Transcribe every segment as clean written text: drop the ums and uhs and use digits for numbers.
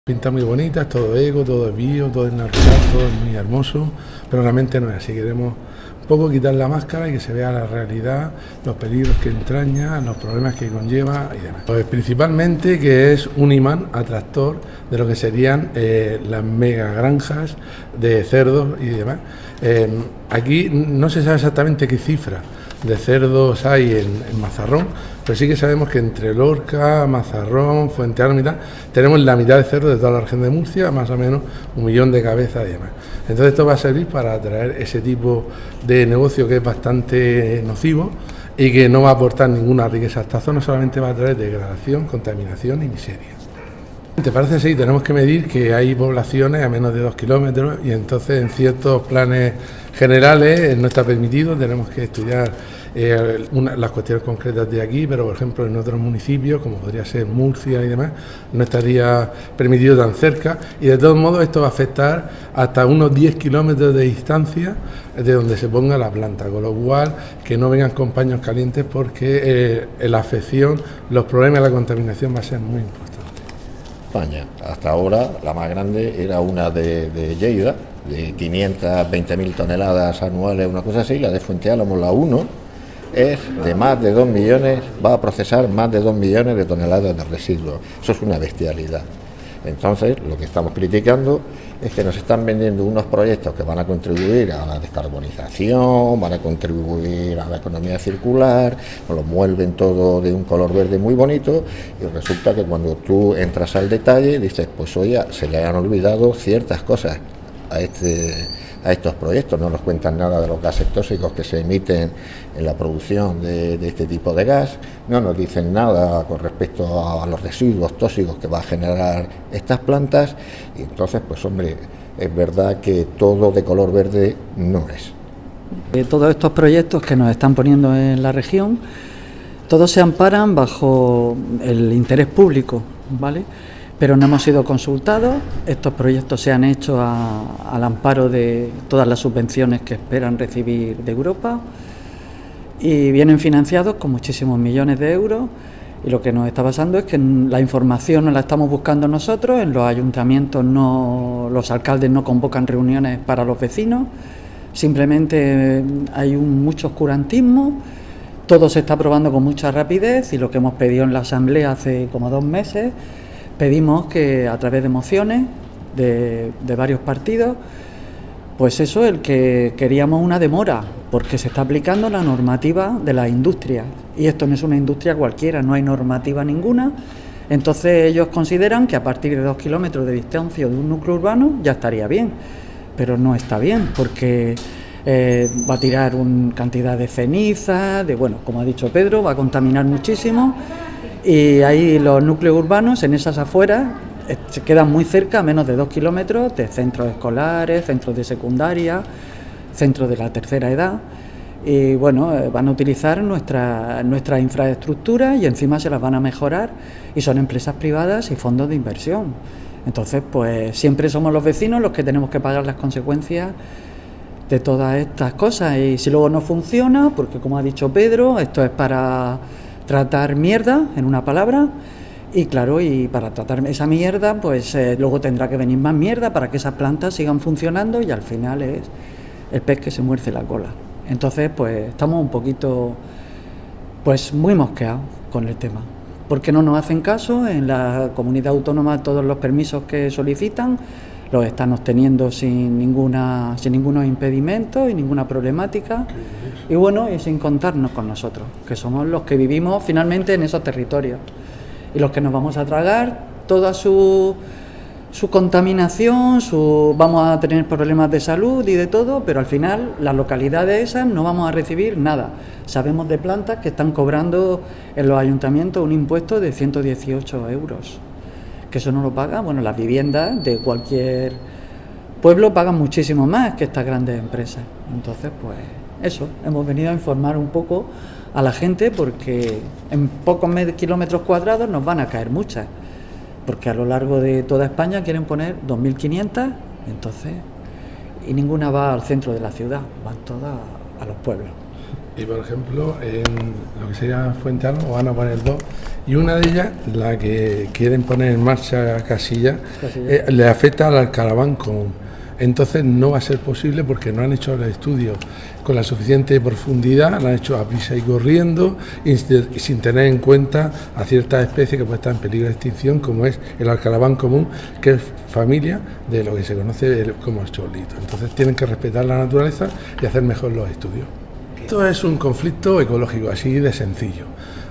Pinta muy bonita, es todo eco, todo es bio, todo es natural, todo es muy hermoso, pero realmente no es así. Queremos un poco quitar la máscara y que se vea la realidad, los peligros que entraña, los problemas que conlleva y demás. Pues principalmente que es un imán atractor de lo que serían las mega granjas de cerdos y demás. Aquí no se sabe exactamente qué cifra de cerdos hay en Mazarrón, pero sí que sabemos que entre Lorca, Mazarrón, Fuente Alma y tal, tenemos la mitad de cerdos de toda la región de Murcia, más o menos 1 millón de cabezas y demás. Entonces esto va a servir para atraer ese tipo de negocio que es bastante nocivo y que no va a aportar ninguna riqueza a esta zona, solamente va a traer degradación, contaminación y miseria. Te parece, sí, tenemos que medir que hay poblaciones a menos de 2 kilómetros y entonces en ciertos planes generales no está permitido, tenemos que estudiar las cuestiones concretas de aquí, pero por ejemplo en otros municipios, como podría ser Murcia y demás, no estaría permitido tan cerca y de todos modos esto va a afectar hasta unos 10 kilómetros de distancia de donde se ponga la planta, con lo cual que no vengan con paños calientes porque la afección, los problemas de la contaminación va a ser muy importante. España. Hasta ahora la más grande era una de Lleida, de 520.000 toneladas anuales, una cosa así. La de Fuente Álamo, la 1, es de más de 2 millones, va a procesar más de 2 millones de toneladas de residuos. Eso es una bestialidad. Entonces, lo que estamos criticando es que nos están vendiendo unos proyectos que van a contribuir a la descarbonización, van a contribuir a la economía circular, nos lo mueven todo de un color verde muy bonito y resulta que cuando tú entras al detalle dices, pues oye, se le han olvidado ciertas cosas a estos proyectos, no nos cuentan nada de los gases tóxicos que se emiten en la producción de este tipo de gas, no nos dicen nada con respecto a los residuos tóxicos que va a generar estas plantas y entonces, pues hombre, es verdad que todo de color verde no es. Todos estos proyectos que nos están poniendo en la región, todos se amparan bajo el interés público, ¿vale? Pero no hemos sido consultados, estos proyectos se han hecho al amparo de todas las subvenciones que esperan recibir de Europa y vienen financiados con muchísimos millones de euros y lo que nos está pasando es que la información no la estamos buscando nosotros, en los ayuntamientos los alcaldes no convocan reuniones para los vecinos, simplemente hay mucho oscurantismo, todo se está aprobando con mucha rapidez y lo que hemos pedido en la asamblea hace como 2 meses, pedimos que a través de mociones de varios partidos, pues eso, el que queríamos una demora, porque se está aplicando la normativa de la industria, y esto no es una industria cualquiera, no hay normativa ninguna, entonces ellos consideran que a partir de 2 kilómetros de distancia de un núcleo urbano ya estaría bien, pero no está bien, porque va a tirar una cantidad de ceniza, como ha dicho Pedro, va a contaminar muchísimo. Y ahí los núcleos urbanos, en esas afueras, se quedan muy cerca, a menos de 2 kilómetros, de centros escolares, centros de secundaria, centros de la tercera edad. Y van a utilizar nuestra infraestructura y encima se las van a mejorar y son empresas privadas y fondos de inversión. Entonces, pues siempre somos los vecinos los que tenemos que pagar las consecuencias de todas estas cosas. Y si luego no funciona, porque como ha dicho Pedro, esto es para tratar mierda, en una palabra, y claro, y para tratar esa mierda, pues luego tendrá que venir más mierda para que esas plantas sigan funcionando y al final es el pez que se muerde la cola. Entonces, pues estamos un poquito, pues muy mosqueados con el tema, porque no nos hacen caso. En la comunidad autónoma todos los permisos que solicitan los están obteniendo sin ningunos impedimentos y ninguna problemática y sin contarnos con nosotros, que somos los que vivimos finalmente en esos territorios y los que nos vamos a tragar toda su contaminación, vamos a tener problemas de salud y de todo, pero al final las localidades esas no vamos a recibir nada. Sabemos de plantas que están cobrando en los ayuntamientos un impuesto de 118 euros. Que eso no lo paga, las viviendas de cualquier pueblo pagan muchísimo más que estas grandes empresas. Entonces, pues eso, hemos venido a informar un poco a la gente porque en pocos kilómetros cuadrados nos van a caer muchas, porque a lo largo de toda España quieren poner 2.500, entonces, y ninguna va al centro de la ciudad, van todas a los pueblos. Y por ejemplo, en lo que sería Fuente Álamo van a poner 2, y una de ellas, la que quieren poner en marcha Casilla, le afecta al Alcaraván común. Entonces no va a ser posible porque no han hecho el estudio con la suficiente profundidad, lo han hecho a prisa y corriendo y sin tener en cuenta a ciertas especies que pueden estar en peligro de extinción, como es el alcaraván común, que es familia de lo que se conoce como el cholito. Entonces tienen que respetar la naturaleza y hacer mejor los estudios. Esto es un conflicto ecológico, así de sencillo.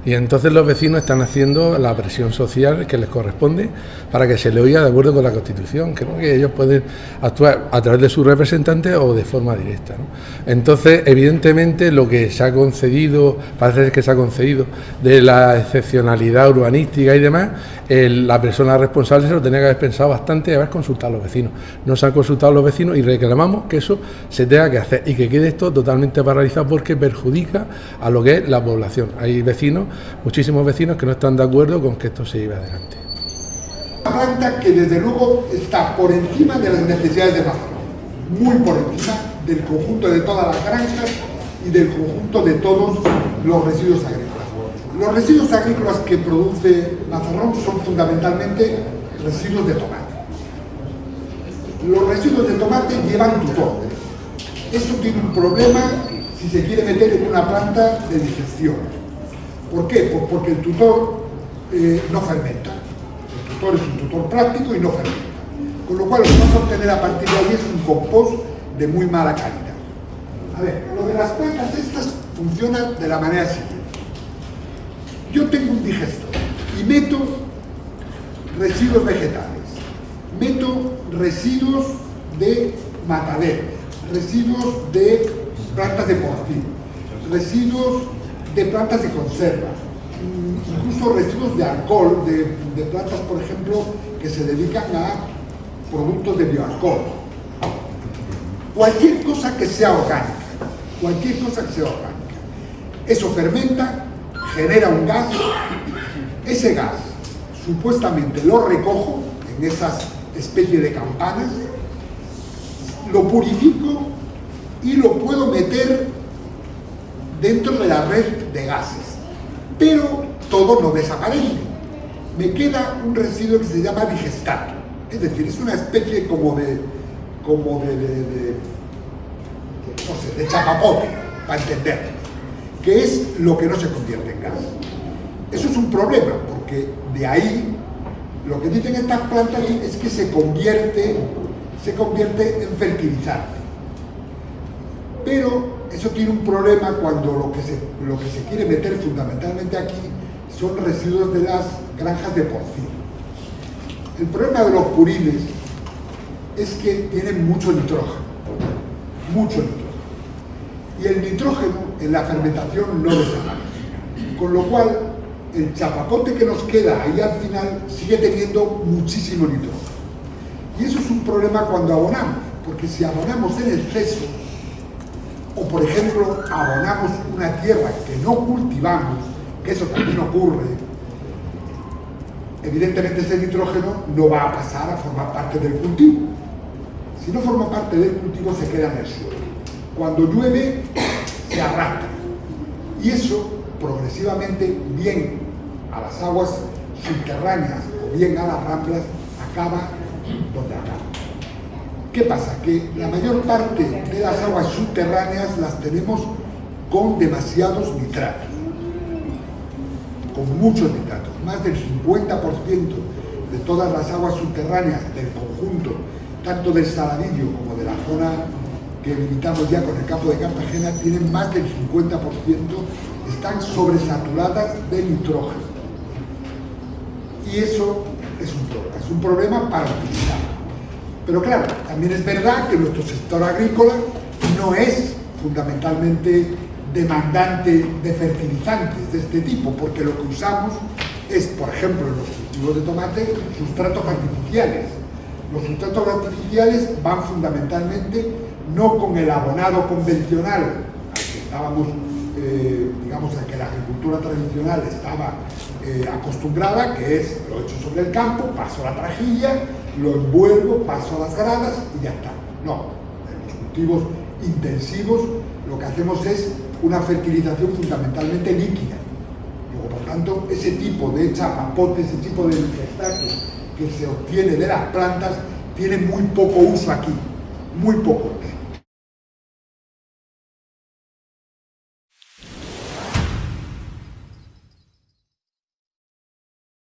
Y entonces los vecinos están haciendo la presión social que les corresponde para que se le oiga de acuerdo con la Constitución. Creo que ellos pueden actuar a través de sus representantes o de forma directa, ¿no? Entonces, evidentemente, lo que se ha concedido, parece que se ha concedido de la excepcionalidad urbanística y demás, la persona responsable se lo tenía que haber pensado bastante y haber consultado a los vecinos. No se han consultado a los vecinos y reclamamos que eso se tenga que hacer y que quede esto totalmente paralizado porque perjudica a lo que es la población. Hay vecinos, muchísimos vecinos que no están de acuerdo con que esto se lleve adelante. Una planta que desde luego está por encima de las necesidades de Mazarrón, muy por encima del conjunto de todas las granjas y del conjunto de todos los residuos agrícolas. Los residuos agrícolas que produce Mazarrón son fundamentalmente residuos de tomate. Los residuos de tomate llevan tutor. Eso tiene un problema si se quiere meter en una planta de digestión. ¿Por qué? Pues porque el tutor no fermenta. El tutor es un tutor práctico y no fermenta. Con lo cual lo que vamos a obtener a partir de ahí es un compost de muy mala calidad. A ver, lo de las plantas estas funciona de la manera siguiente. Yo tengo un digestor y meto residuos vegetales, meto residuos de matadero, residuos de plantas de porcino, residuos de plantas de conserva, incluso residuos de alcohol, de plantas, por ejemplo, que se dedican a productos de bioalcohol. Cualquier cosa que sea orgánica, cualquier cosa que sea orgánica. Eso fermenta, genera un gas, ese gas supuestamente lo recojo en esas especies de campanas, lo purifico y lo puedo meter dentro de la red de gases, pero todo no desaparece. Me queda un residuo que se llama digestato, es decir, es una especie como de no sé, de chapapote, para entenderlo, que es lo que no se convierte en gas. Eso es un problema, porque de ahí lo que dicen estas plantas es que se convierte en fertilizante. Pero eso tiene un problema cuando lo que se quiere meter fundamentalmente aquí son residuos de las granjas de porcino. El problema de los purines es que tienen mucho nitrógeno, y el nitrógeno en la fermentación no desaparece, con lo cual el chapapote que nos queda ahí al final sigue teniendo muchísimo nitrógeno. Y eso es un problema cuando abonamos, porque si abonamos en exceso, o por ejemplo abonamos una tierra que no cultivamos, que eso también ocurre, evidentemente ese nitrógeno no va a pasar a formar parte del cultivo. Si no forma parte del cultivo, se queda en el suelo. Cuando llueve, se arrastra. Y eso, progresivamente, bien a las aguas subterráneas o bien a las ramblas, acaba donde acaba. ¿Qué pasa? Que la mayor parte de las aguas subterráneas las tenemos con demasiados nitratos, con muchos nitratos. Más del 50% de todas las aguas subterráneas del conjunto, tanto del Saladillo como de la zona que limitamos ya con el campo de Cartagena, tienen más del 50%, están sobresaturadas de nitrógeno. Y eso es un problema para utilizar. Pero claro, también es verdad que nuestro sector agrícola no es fundamentalmente demandante de fertilizantes de este tipo, porque lo que usamos es, por ejemplo, en los cultivos de tomate, sustratos artificiales. Los sustratos artificiales van fundamentalmente no con el abonado convencional al que estábamos, digamos, al que la agricultura tradicional estaba acostumbrada, que es lo hecho sobre el campo, paso a la trajilla, lo envuelvo, paso a las gradas y ya está. No, en los cultivos intensivos lo que hacemos es una fertilización fundamentalmente líquida. Luego, por tanto, ese tipo de chapapote, ese tipo de extracto que se obtiene de las plantas tiene muy poco uso aquí, muy poco.